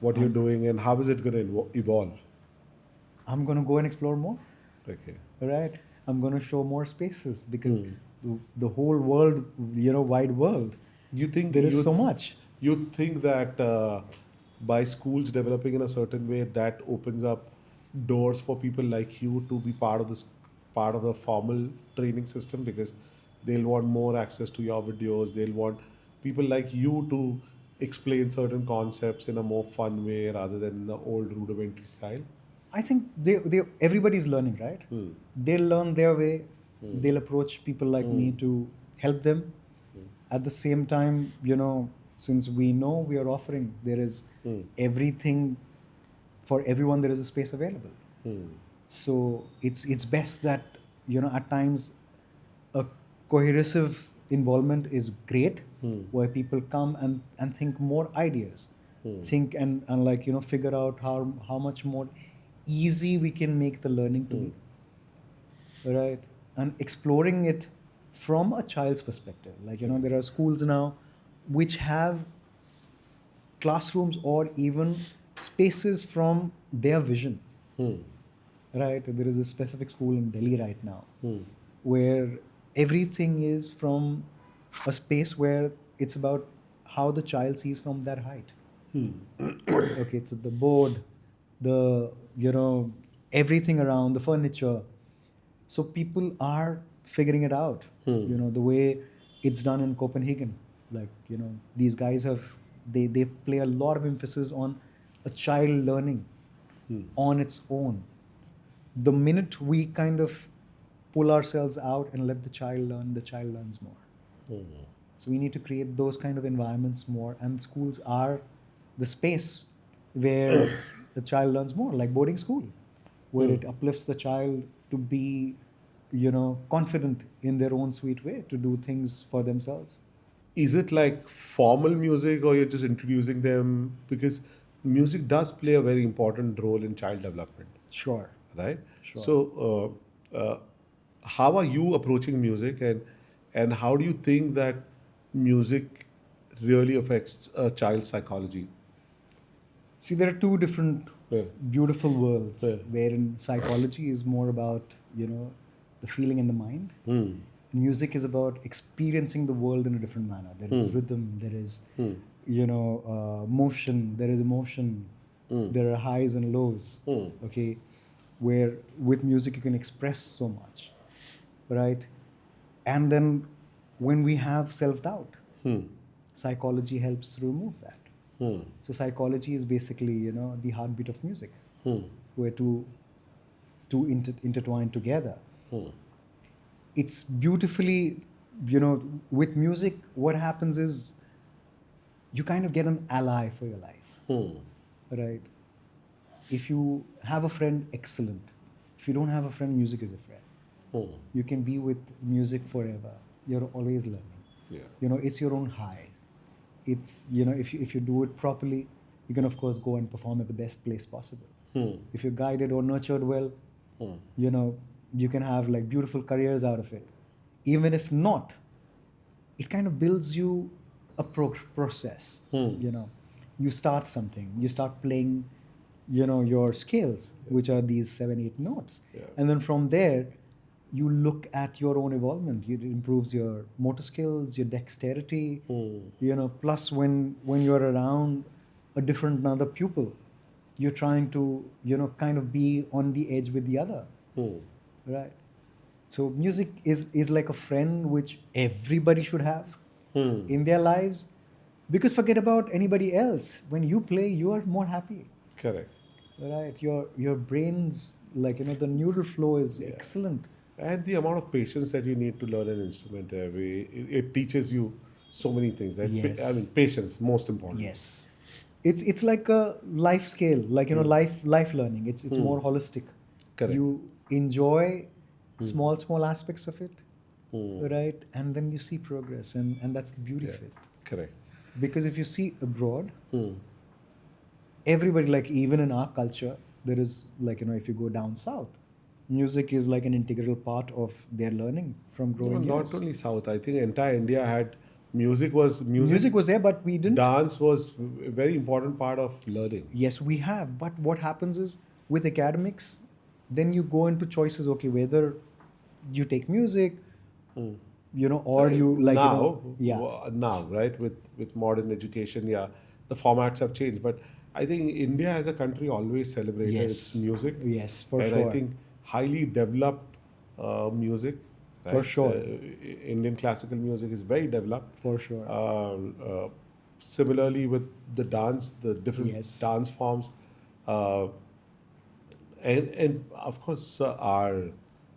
What you're I'm, doing and how is it going to evolve? I'm going to go and explore more. Okay. Right? I'm going to show more spaces because the whole world, wide world, You think there is so much. you think that by schools developing in a certain way that opens up doors for people like you to be part of the formal training system because they'll want more access to your videos. They'll want people like you to explain certain concepts in a more fun way rather than in the old rudimentary style. I think everybody's learning, right? They'll learn their way. They'll approach people like me to help them. At the same time, since we know we are offering, there is everything for everyone. There is a space available. So it's best that at times a cohesive involvement is great, where people come and think more ideas, think and like figure out how much more easy we can make the learning to be, right? And exploring it from a child's perspective, like there are schools now which have classrooms or even spaces from their vision, right? There is a specific school in Delhi right now where everything is from a space where it's about how the child sees from that height. Okay, so the board, the everything around the furniture. So people are figuring it out. The way it's done in Copenhagen. Like these guys they play a lot of emphasis on a child learning on its own. The minute we kind of pull ourselves out and let the child learn, the child learns more. So we need to create those kind of environments more, and schools are the space where the child learns more, like boarding school, where it uplifts the child to be, confident in their own sweet way to do things for themselves. Is it like formal music or you're just introducing them? Because music does play a very important role in child development, Sure. right? Sure. So, how are you approaching music, and how do you think that music really affects a child's psychology? See, there are two different Yeah. beautiful worlds, Yeah. wherein psychology is more about, the feeling in the mind. Music is about experiencing the world in a different manner. There is rhythm, there is, motion, there is emotion, there are highs and lows. Okay, where with music you can express so much, right? And then when we have self-doubt, psychology helps remove that. So psychology is basically, the heartbeat of music, where two intertwine together. It's beautifully, with music, what happens is you kind of get an ally for your life, right? If you have a friend, excellent. If you don't have a friend, music is a friend. You can be with music forever. You're always learning. Yeah. It's your own highs. It's, if you do it properly, you can of course go and perform at the best place possible. If you're guided or nurtured well, you can have like beautiful careers out of it. Even if not, it kind of builds you a process. You start something, you start playing, your scales, which are these 7-8 notes. Yeah. And then from there, you look at your own involvement. It improves your motor skills, your dexterity. Plus when you're around another pupil, you're trying to kind of be on the edge with the other, right? So music is like a friend which everybody should have in their lives, because forget about anybody else. When you play, you are more happy, Correct. right? Your brain's like the neural flow is excellent. And the amount of patience that you need to learn an instrument, it teaches you so many things. Right? Yes. I mean, patience, most important. Yes, it's like a life scale, like life learning. It's more holistic. Correct. You enjoy small aspects of it, right? And then you see progress, and that's the beauty of it. Correct. Because if you see abroad, everybody, like even in our culture, there is like if you go down south, music is like an integral part of their learning from growing No, years. not only South. I think entire India had Music was there, but we didn't. Dance was a very important part of learning. Yes, we have. But what happens is with academics, then you go into choices. Okay, whether you take music, or you Now, yeah, now, right, with modern education, yeah, the formats have changed. But I think India as a country always celebrated its yes, music, yes, for and I sure, think highly developed music, for right? sure, Indian classical music is very developed. for sure. Similarly, with the dance, the different Yes, dance forms, uh, and of course, our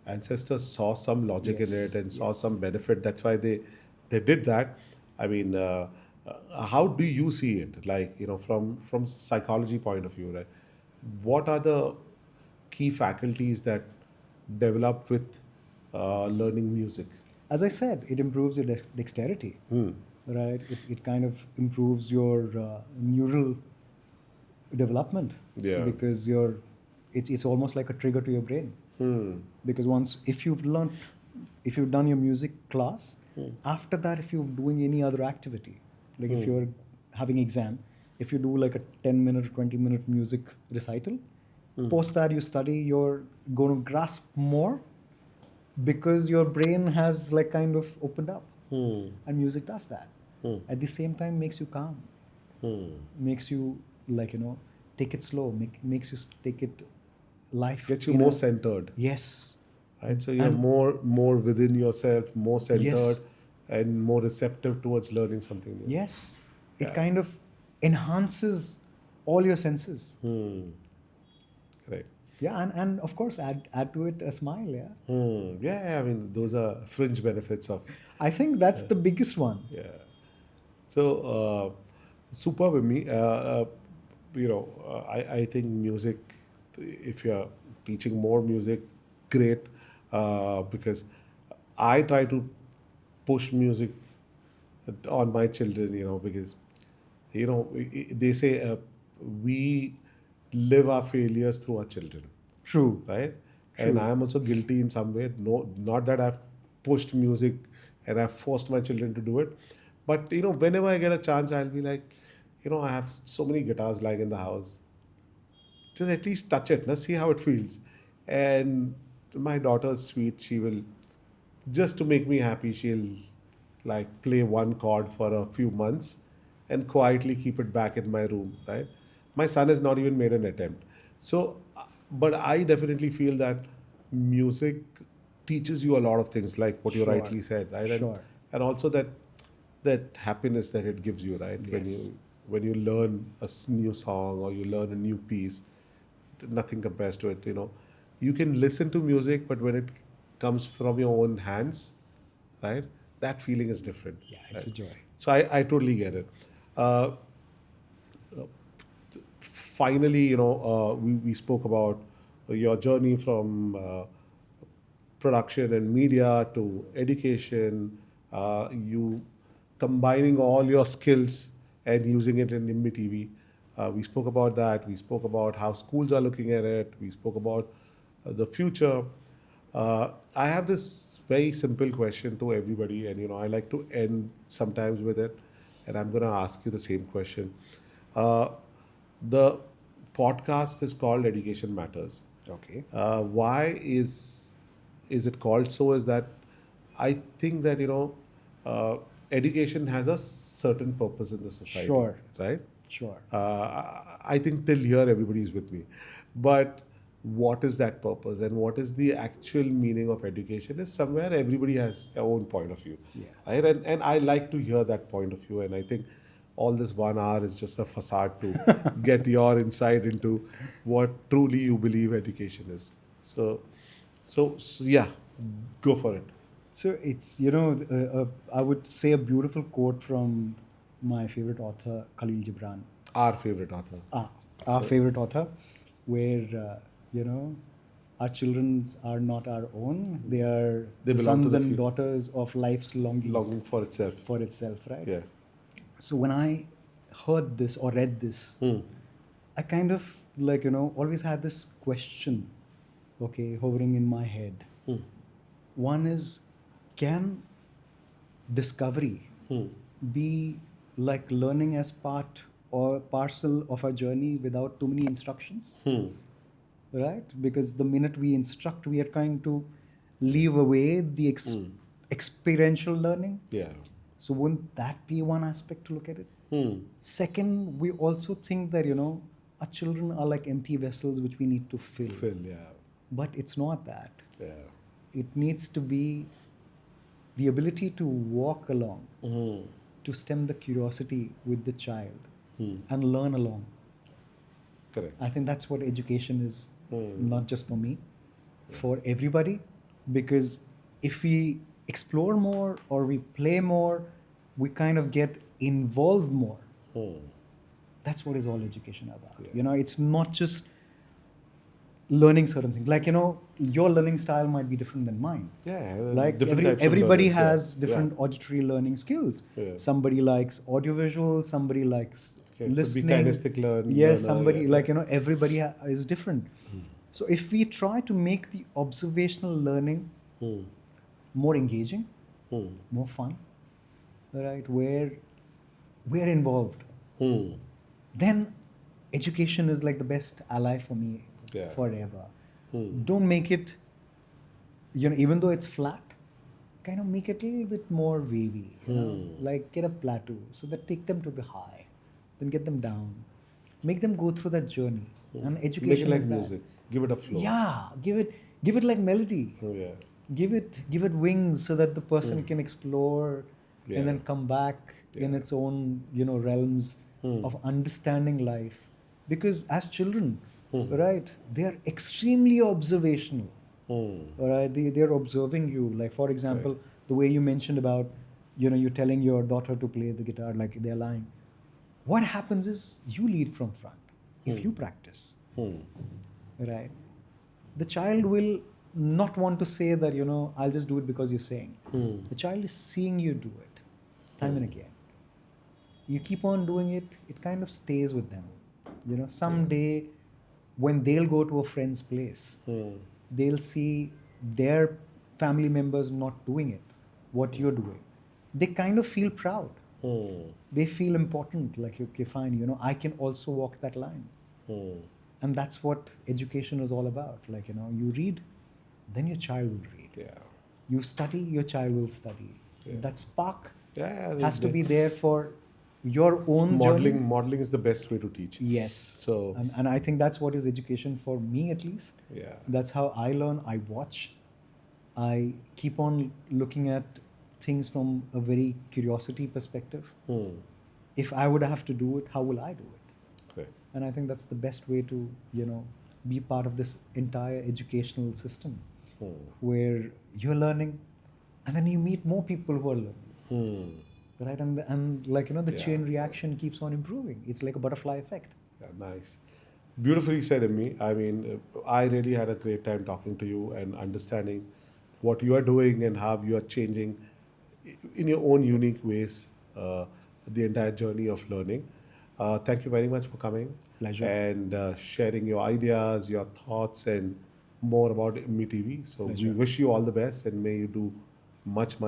ancestors saw some logic in it yes, and saw some yes. benefit. That's why they did that. I mean, how do you see it? Like, from psychology point of view, right? What are the key faculties that develop with learning music? As I said, it improves your dexterity, right? It kind of improves your neural development Yeah. because it's almost like a trigger to your brain. Because once if you've done your music class, after that, if you're doing any other activity, like if you're having exam, if you do like a 10-minute or 20-minute music recital, post that you study, you're going to grasp more because your brain has like kind of opened up, and music does that. At the same time, makes you calm, makes you like take it slow, makes you take it life Gets you in more a centered, yes. right? So you're And more within yourself, more centered, yes, and more receptive towards learning something new. yes, it Yeah. kind of enhances all your senses. Correct. Yeah, and of course add to it a smile. Yeah, Yeah, I mean, those are fringe benefits of, I think that's the biggest one. yeah. So, superb with me. I think music, if you're teaching more music, great, because I try to push music on my children, because, they say we live our failures through our children, True, right? And true. I am also guilty in some way. No, not that I've pushed music and I've forced my children to do it, but whenever I get a chance, I'll be like, I have so many guitars lying in the house. Just at least touch it, see how it feels. And my daughter's sweet. She will, just to make me happy, she'll like play one chord for a few months and quietly keep it back in my room, right? My son has not even made an attempt. So, but I definitely feel that music teaches you a lot of things, like what you Sure, rightly said, right? and sure. and also that happiness that it gives you, right? when Yes. you when you learn a new song or you learn a new piece, nothing compares to it. You can listen to music, but when it comes from your own hands, right, that feeling is different, Yeah, it's right? a joy. So I totally get it. uh, Finally, we spoke about your journey from production and media to education, you combining all your skills and using it in Immy TV. We spoke about that. We spoke about how schools are looking at it. We spoke about the future. I have this very simple question to everybody, and I like to end sometimes with it, and I'm going to ask you the same question. Uh, the podcast is called Education Matters. Okay. Why is it called so? Is that I think that uh, education has a certain purpose in the society, Sure, right? sure. I think till here everybody is with me, but what is that purpose and what is the actual meaning of education is somewhere everybody has their own point of view, Yeah. right? And I like to hear that point of view, and I think all this 1 hour is just a facade to get your insight into what truly you believe education is. So yeah, go for it. So it's, I would say a beautiful quote from my favorite author, Khalil Gibran, Our favorite author. ah, our favorite author, where, our children are not our own. They are They the belong to sons the and few, daughters of life's longing longing for itself. for itself, right? Yeah. So when I heard this or read this, Hmm. I kind of always had this question, okay, hovering in my head. One is, can discovery be like learning as part or parcel of our journey without too many instructions, right? Because the minute we instruct, we are trying to leave away the experiential learning. Yeah. So wouldn't that be one aspect to look at it? Second, we also think that, our children are like empty vessels which we need to fill. Phil, yeah. But it's not that. Yeah. It needs to be the ability to walk along, to stem the curiosity with the child and learn along. Correct. I think that's what education is, not just for me, for everybody. Because if we explore more or we play more, we kind of get involved more. That's what is all education about. Yeah. It's not just learning certain things. Like, your learning style might be different than mine. Yeah. Like different types of everybody learners, yeah. has different Yeah. auditory learning skills. Yeah. Somebody likes audiovisual, somebody likes Okay, could be listening. kinesthetic learner, Yes, somebody yeah. like, everybody is different. So if we try to make the observational learning more engaging, more fun, right, where we're involved, then education is like the best ally for me forever. Don't make it, even though it's flat, kind of make it a little bit more wavy. Like get a plateau, so that take them to the high, then get them down, make them go through that journey. And education Make it like is that. music. Give it a flow. Yeah, give it like melody. Yeah. Give it wings so that the person can explore Yeah. and then come back in its own realms of understanding life. Because as children, right, they are extremely observational. Right, they're observing you. Like, for example, the way you mentioned about you're telling your daughter to play the guitar, like they're lying. What happens is you lead from front if you practice. Right, the child will not want to say that I'll just do it because you're saying. The child is seeing you do it time and again. You keep on doing it, it kind of stays with them. Someday when they'll go to a friend's place, they'll see their family members not doing it, what you're doing. They kind of feel proud. They feel important, like, okay, fine, I can also walk that line. And that's what education is all about. Like, you read, then your child will read. Yeah. You study, your child will study. That spark Yeah. has to be there for your own journey. Modeling is the best way to teach. Yes. So And I think that's what is education for me, at least. yeah. That's how I learn. I watch. I keep on looking at things from a very curiosity perspective. If I would have to do it, how will I do it? Correct. And I think that's the best way to, be part of this entire educational system where you're learning and then you meet more people who are learning. Right? And like, the chain reaction keeps on improving. It's like a butterfly effect. Yeah, nice. Beautifully said, Immy. I mean, I really had a great time talking to you and understanding what you are doing and how you are changing in your own unique ways the entire journey of learning. Thank you very much for coming. Pleasure. And sharing your ideas, your thoughts, and more about Immy TV. So Pleasure. we wish you all the best and may you do much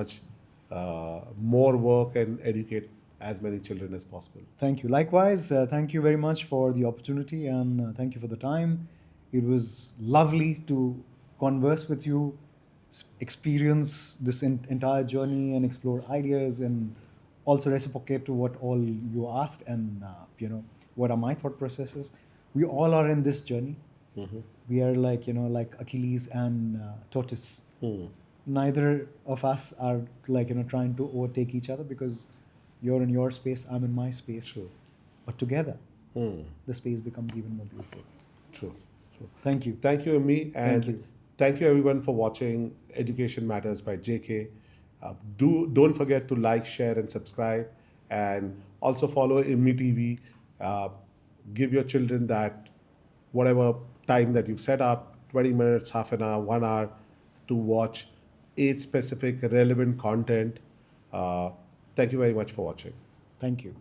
more work and educate as many children as possible. Thank you. Likewise, thank you very much for the opportunity and thank you for the time. It was lovely to converse with you, experience this entire journey and explore ideas and also reciprocate to what all you asked and, what are my thought processes. We all are in this journey. We are like, like Achilles and tortoise. Neither of us are like, trying to overtake each other because you're in your space, I'm in my space. True. But together, the space becomes even more beautiful. True. Thank you. Thank you, Immy. And Thank you. thank you everyone for watching Education Matters by JK. Don't forget to like, share, and subscribe. And also follow Immy TV. Give your children that whatever time that you've set up, 20 minutes, half an hour, 1 hour, to watch age specific relevant content. Thank you very much for watching. Thank you.